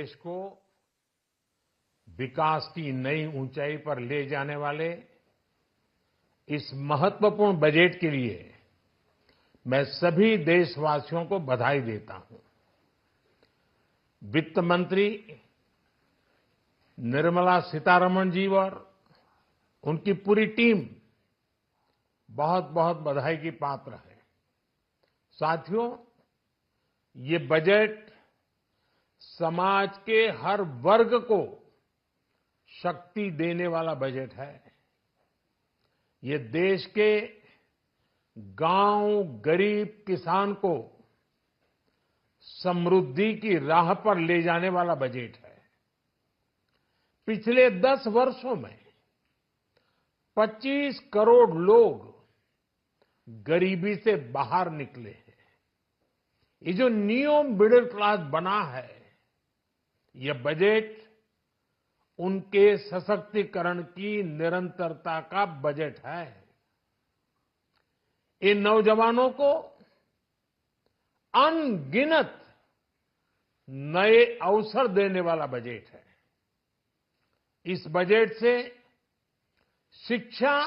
देश को विकास की नई ऊंचाई पर ले जाने वाले इस महत्वपूर्ण बजट के लिए मैं सभी देशवासियों को बधाई देता हूं। वित्त मंत्री निर्मला सीतारमण जी और उनकी पूरी टीम बहुत बहुत बधाई की पात्र है। साथियों, ये बजट समाज के हर वर्ग को शक्ति देने वाला बजट है। ये देश के गांव, गरीब किसान को समृद्धि की राह पर ले जाने वाला बजट है। पिछले 10 वर्षों में 25 करोड़ लोग गरीबी से बाहर निकले हैं। ये जो न्यू मिडिल क्लास बना है, यह बजट उनके सशक्तिकरण की निरंतरता का बजट है। इन नौजवानों को अनगिनत नए अवसर देने वाला बजट है। इस बजट से शिक्षा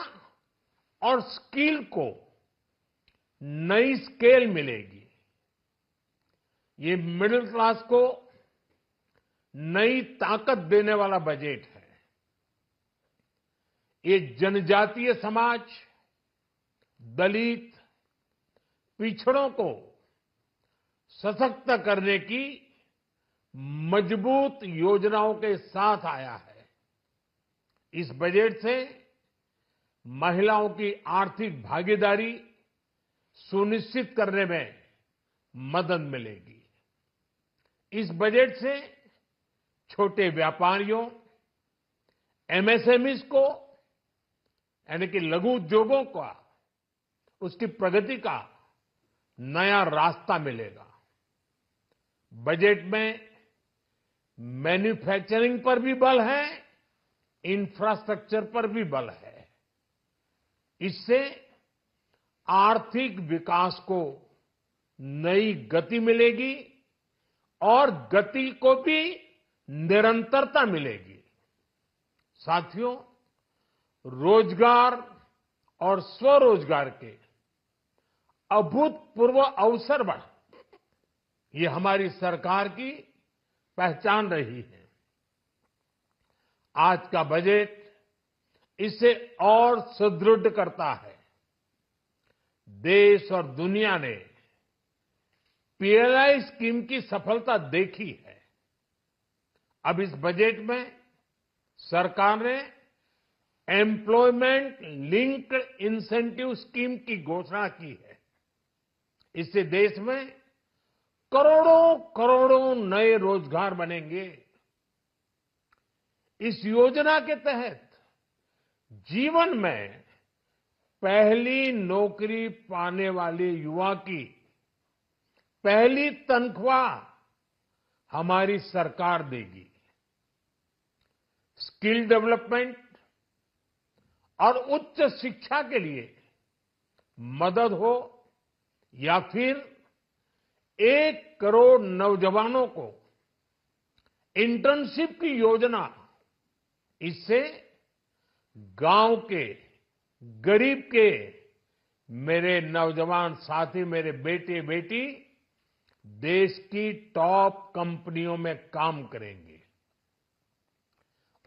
और स्किल को नई स्केल मिलेगी। ये मिडिल क्लास को नई ताकत देने वाला बजट है। ये जनजातीय समाज, दलित, पिछड़ों को सशक्त करने की मजबूत योजनाओं के साथ आया है। इस बजट से महिलाओं की आर्थिक भागीदारी सुनिश्चित करने में मदद मिलेगी। इस बजट से छोटे व्यापारियों, एमएसएमईज को यानी कि लघु उद्योगों का उसकी प्रगति का नया रास्ता मिलेगा। बजट में मैन्युफैक्चरिंग पर भी बल है, इंफ्रास्ट्रक्चर पर भी बल है। इससे आर्थिक विकास को नई गति मिलेगी और गति को भी निरंतरता मिलेगी। साथियों, रोजगार और स्वरोजगार के अभूतपूर्व अवसर बढ़ ये हमारी सरकार की पहचान रही है। आज का बजट इसे और सुदृढ़ करता है। देश और दुनिया ने पीएलआई स्कीम की सफलता देखी है। अब इस बजट में सरकार ने एम्प्लॉयमेंट लिंक्ड इंसेंटिव स्कीम की घोषणा की है। इससे देश में करोड़ों करोड़ों नए रोजगार बनेंगे। इस योजना के तहत जीवन में पहली नौकरी पाने वाले युवा की पहली तनख्वाह हमारी सरकार देगी। स्किल डेवलपमेंट और उच्च शिक्षा के लिए मदद हो या फिर 1 करोड़ नौजवानों को इंटर्नशिप की योजना, इससे गांव के, गरीब के मेरे नौजवान साथी, मेरे बेटे बेटी देश की टॉप कंपनियों में काम करेंगे।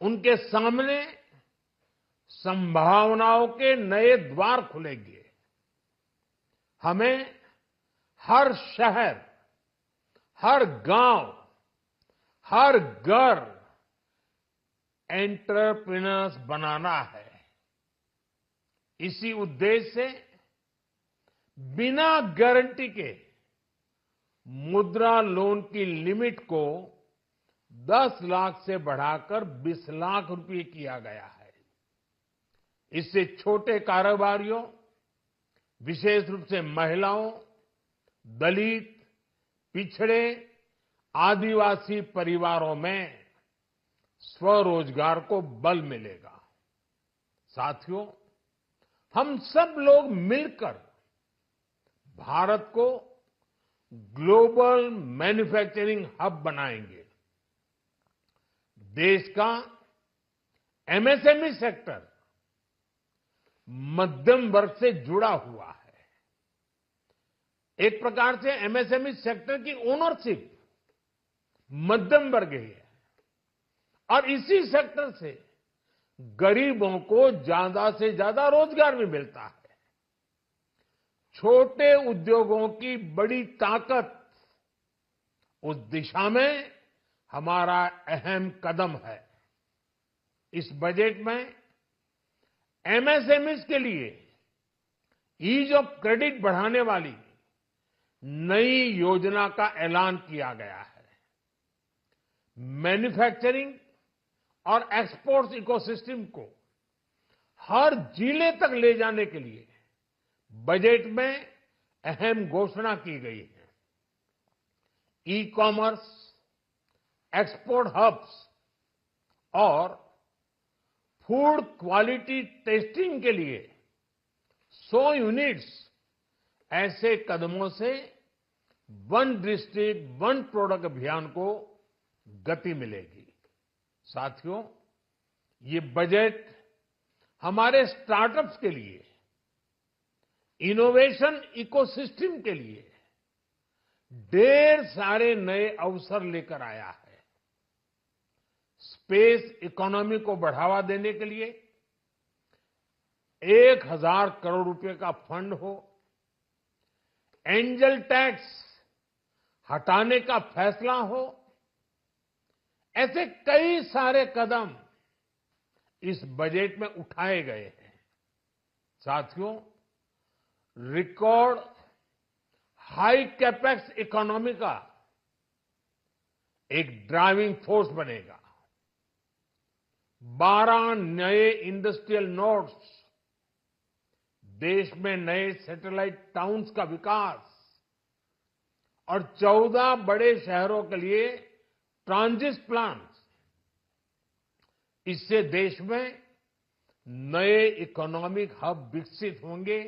उनके सामने संभावनाओं के नए द्वार खुलेंगे। हमें हर शहर, हर गांव, हर घर एंटरप्रेन्योर्स बनाना है। इसी उद्देश्य से बिना गारंटी के मुद्रा लोन की लिमिट को 10 लाख से बढ़ाकर 20 लाख रुपए किया गया है। इससे छोटे कारोबारियों, विशेष रूप से महिलाओं, दलित, पिछड़े, आदिवासी परिवारों में स्वरोजगार को बल मिलेगा। साथियों, हम सब लोग मिलकर भारत को ग्लोबल मैन्युफैक्चरिंग हब बनाएंगे। देश का एमएसएमई सेक्टर मध्यम वर्ग से जुड़ा हुआ है। एक प्रकार से एमएसएमई सेक्टर की ओनरशिप मध्यम वर्ग ही है और इसी सेक्टर से गरीबों को ज्यादा से ज्यादा रोजगार भी मिलता है। छोटे उद्योगों की बड़ी ताकत, उस दिशा में हमारा अहम कदम है। इस बजट में एमएसएमईज के लिए ईज ऑफ क्रेडिट बढ़ाने वाली नई योजना का ऐलान किया गया है। मैन्युफैक्चरिंग और एक्सपोर्ट्स इकोसिस्टम को हर जिले तक ले जाने के लिए बजट में अहम घोषणा की गई है। ई कॉमर्स, एक्सपोर्ट हब्स और फूड क्वालिटी टेस्टिंग के लिए 100 यूनिट्स, ऐसे कदमों से वन डिस्ट्रिक्ट वन प्रोडक्ट अभियान को गति मिलेगी। साथियों, ये बजट हमारे स्टार्टअप्स के लिए, इनोवेशन इकोसिस्टम के लिए ढेर सारे नए अवसर लेकर आया है। स्पेस इकोनॉमी को बढ़ावा देने के लिए 1000 करोड़ रुपए का फंड हो, एंजल टैक्स हटाने का फैसला हो, ऐसे कई सारे कदम इस बजट में उठाए गए हैं। साथियों, रिकॉर्ड हाई कैपेक्स इकोनॉमी का एक ड्राइविंग फोर्स बनेगा। 12 नए इंडस्ट्रियल नोड्स, देश में नए सैटेलाइट टाउन्स का विकास और 14 बड़े शहरों के लिए ट्रांजिट प्लान्स, इससे देश में नए इकोनॉमिक हब विकसित होंगे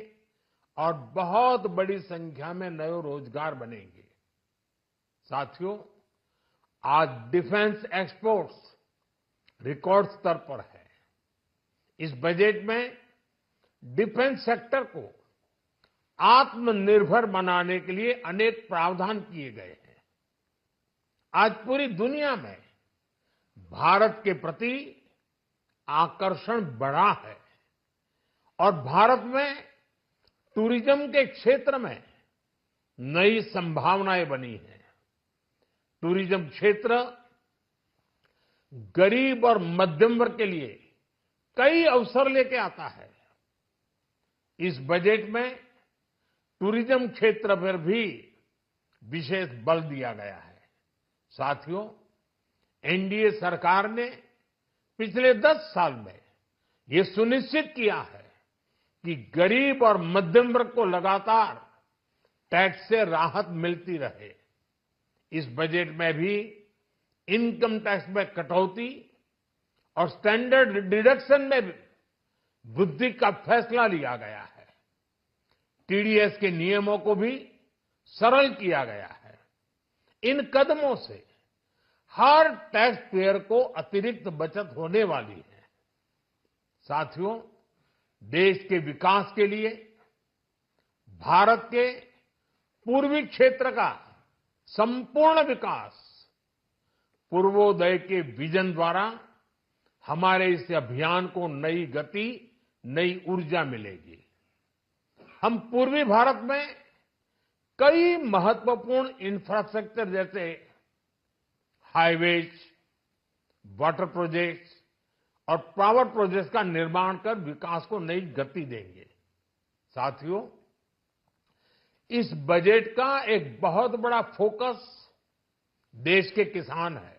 और बहुत बड़ी संख्या में नए रोजगार बनेंगे। साथियों, आज डिफेंस एक्सपोर्ट्स रिकॉर्ड स्तर पर है। इस बजट में डिफेंस सेक्टर को आत्मनिर्भर बनाने के लिए अनेक प्रावधान किए गए हैं। आज पूरी दुनिया में भारत के प्रति आकर्षण बढ़ा है और भारत में टूरिज्म के क्षेत्र में नई संभावनाएं बनी हैं। टूरिज्म क्षेत्र गरीब और मध्यम वर्ग के लिए कई अवसर लेके आता है। इस बजट में टूरिज्म क्षेत्र पर भी विशेष बल दिया गया है। साथियों, एनडीए सरकार ने पिछले 10 साल में ये सुनिश्चित किया है कि गरीब और मध्यम वर्ग को लगातार टैक्स से राहत मिलती रहे। इस बजट में भी इनकम टैक्स में कटौती और स्टैंडर्ड डिडक्शन में भी वृद्धि का फैसला लिया गया है। टीडीएस के नियमों को भी सरल किया गया है। इन कदमों से हर टैक्स पेयर को अतिरिक्त बचत होने वाली है। साथियों, देश के विकास के लिए भारत के पूर्वी क्षेत्र का संपूर्ण विकास पूर्वोदय के विजन द्वारा हमारे इस अभियान को नई गति, नई ऊर्जा मिलेगी। हम पूर्वी भारत में कई महत्वपूर्ण इंफ्रास्ट्रक्चर जैसे हाईवेज, वाटर प्रोजेक्ट्स और पावर प्रोजेक्ट्स का निर्माण कर विकास को नई गति देंगे। साथियों, इस बजट का एक बहुत बड़ा फोकस देश के किसान है।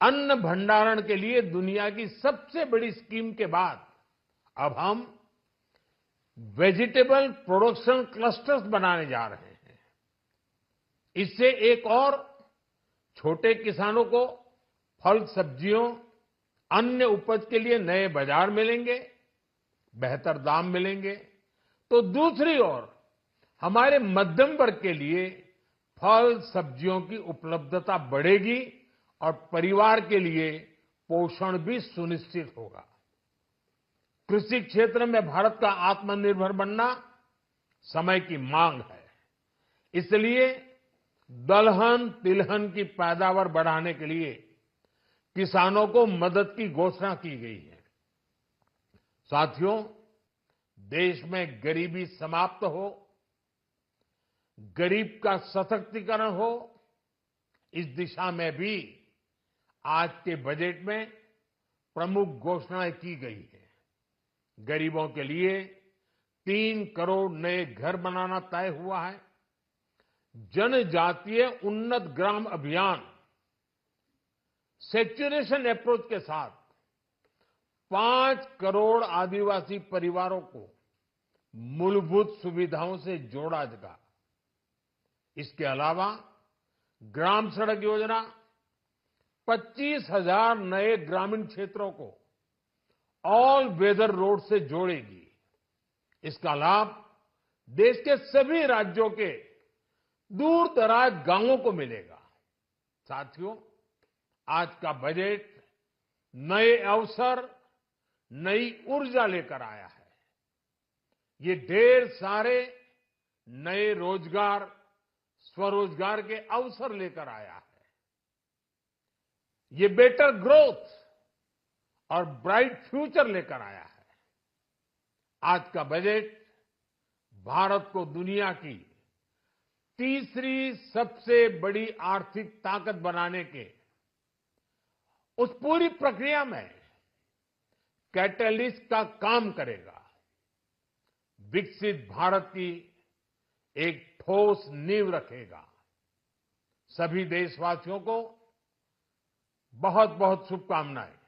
अन्न भंडारण के लिए दुनिया की सबसे बड़ी स्कीम के बाद अब हम वेजिटेबल प्रोडक्शन क्लस्टर्स बनाने जा रहे हैं। इससे एक और छोटे किसानों को फल, सब्जियों, अन्य उपज के लिए नए बाजार मिलेंगे, बेहतर दाम मिलेंगे। तो दूसरी ओर हमारे मध्यम वर्ग के लिए फल, सब्जियों की उपलब्धता बढ़ेगी और परिवार के लिए पोषण भी सुनिश्चित होगा। कृषि क्षेत्र में भारत का आत्मनिर्भर बनना समय की मांग है। इसलिए दलहन तिलहन की पैदावार बढ़ाने के लिए किसानों को मदद की घोषणा की गई है। साथियों, देश में गरीबी समाप्त हो, गरीब का सशक्तिकरण हो, इस दिशा में भी आज के बजट में प्रमुख घोषणाएं की गई है। गरीबों के लिए 3 करोड़ नए घर बनाना तय हुआ है। जनजातीय उन्नत ग्राम अभियान सेचुरेशन अप्रोच के साथ 5 करोड़ आदिवासी परिवारों को मूलभूत सुविधाओं से जोड़ा जाएगा। इसके अलावा ग्राम सड़क योजना 25,000 नए ग्रामीण क्षेत्रों को ऑल वेदर रोड से जोड़ेगी। इसका लाभ देश के सभी राज्यों के दूर दराज गांवों को मिलेगा। साथियों, आज का बजट नए अवसर, नई ऊर्जा लेकर आया है। ये ढेर सारे नए रोजगार, स्वरोजगार के अवसर लेकर आया है। ये बेटर ग्रोथ और ब्राइट फ्यूचर लेकर आया है। आज का बजट भारत को दुनिया की तीसरी सबसे बड़ी आर्थिक ताकत बनाने के उस पूरी प्रक्रिया में कैटलिस्ट का काम करेगा। विकसित भारत की एक ठोस नींव रखेगा। सभी देशवासियों को बहुत बहुत शुभकामनाएं।